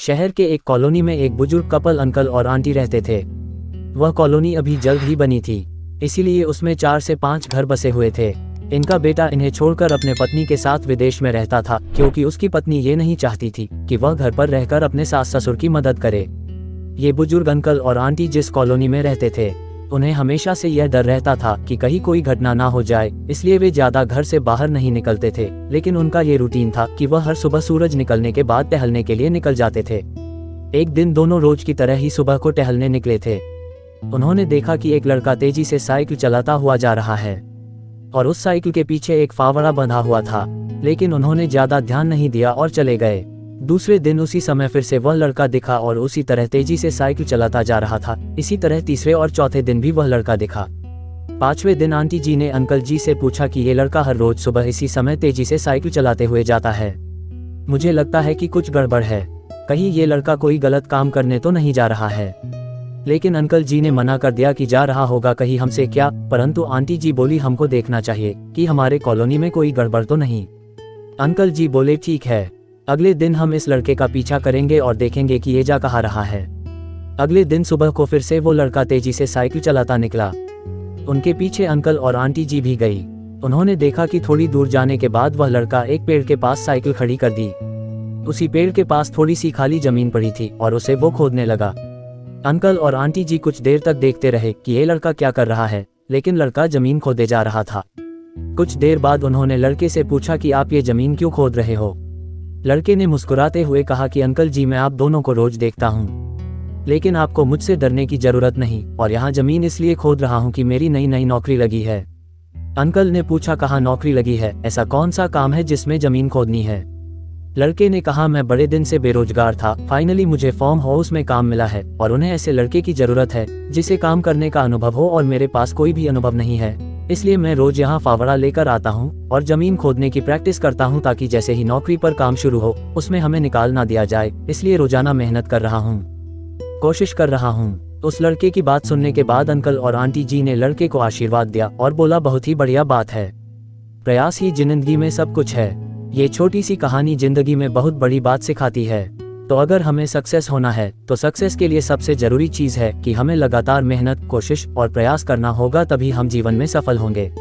शहर के एक कॉलोनी में एक बुजुर्ग कपल अंकल और आंटी रहते थे। वह कॉलोनी अभी जल्द ही बनी थी, इसीलिए उसमें 4 से 5 घर बसे हुए थे। इनका बेटा इन्हें छोड़कर अपने पत्नी के साथ विदेश में रहता था, क्योंकि उसकी पत्नी ये नहीं चाहती थी कि वह घर पर रहकर अपने सास ससुर की मदद करे। ये बुजुर्ग अंकल और आंटी जिस कॉलोनी में रहते थे, उन्हें हमेशा से यह डर रहता था कि कहीं कोई घटना ना हो जाए, इसलिए वे ज्यादा घर से बाहर नहीं निकलते थे। लेकिन उनका ये रूटीन था कि वह हर सुबह सूरज निकलने के बाद टहलने के लिए निकल जाते थे। एक दिन दोनों रोज की तरह ही सुबह को टहलने निकले थे। उन्होंने देखा कि एक लड़का तेजी से साइकिल चलाता हुआ जा रहा है और उस साइकिल के पीछे एक फावड़ा बंधा हुआ था, लेकिन उन्होंने ज्यादा ध्यान नहीं दिया और चले गए। दूसरे दिन उसी समय फिर से वह लड़का दिखा और उसी तरह तेजी से साइकिल चलाता जा रहा था। इसी तरह तीसरे और चौथे दिन भी वह लड़का दिखा। 5वें दिन आंटी जी ने अंकल जी से पूछा कि ये लड़का हर रोज सुबह इसी समय तेजी से साइकिल चलाते हुए जाता है। मुझे लगता है कि कुछ गड़बड़ है, कहीं ये लड़का कोई गलत काम करने तो नहीं जा रहा है। लेकिन अंकल जी ने मना कर दिया कि जा रहा होगा कहीं हमसे क्या, परंतु आंटी जी बोली हमको देखना चाहिए कि हमारे कॉलोनी में कोई गड़बड़ तो नहीं। अंकल जी बोले ठीक है, अगले दिन हम इस लड़के का पीछा करेंगे और देखेंगे कि ये जा कहाँ रहा है। अगले दिन सुबह को फिर से वो लड़का तेजी से साइकिल चलाता निकला। उनके पीछे अंकल और आंटी जी भी गई। उन्होंने देखा कि थोड़ी दूर जाने के बाद वह लड़का एक पेड़ के पास साइकिल खड़ी कर दी। उसी पेड़ के पास थोड़ी सी खाली जमीन पड़ी थी और उसे वो खोदने लगा। अंकल और आंटी जी कुछ देर तक देखते रहे कि ये लड़का क्या कर रहा है, लेकिन लड़का जमीन खोदे जा रहा था। कुछ देर बाद उन्होंने लड़के से पूछा कि आप ये जमीन क्यों खोद रहे हो। लड़के ने मुस्कुराते हुए कहा कि अंकल जी मैं आप दोनों को रोज देखता हूँ, लेकिन आपको मुझसे डरने की जरूरत नहीं, और यहाँ जमीन इसलिए खोद रहा हूँ कि मेरी नई नई नौकरी लगी है। अंकल ने पूछा कहाँ नौकरी लगी है, ऐसा कौन सा काम है जिसमें जमीन खोदनी है। लड़के ने कहा मैं बड़े दिन से बेरोजगार था, फाइनली मुझे फार्म हाउस में काम मिला है और उन्हें ऐसे लड़के की जरूरत है जिसे काम करने का अनुभव हो, और मेरे पास कोई भी अनुभव नहीं है, इसलिए मैं रोज यहाँ फावड़ा लेकर आता हूँ और जमीन खोदने की प्रैक्टिस करता हूँ, ताकि जैसे ही नौकरी पर काम शुरू हो उसमें हमें निकाल ना दिया जाए। इसलिए रोजाना मेहनत कर रहा हूँ, कोशिश कर रहा हूँ। उस लड़के की बात सुनने के बाद अंकल और आंटी जी ने लड़के को आशीर्वाद दिया और बोला बहुत ही बढ़िया बात है, प्रयास ही जिंदगी में सब कुछ है। ये छोटी सी कहानी जिंदगी में बहुत बड़ी बात सिखाती है। तो अगर हमें सक्सेस होना है तो सक्सेस के लिए सबसे जरूरी चीज है कि हमें लगातार मेहनत, कोशिश और प्रयास करना होगा, तभी हम जीवन में सफल होंगे।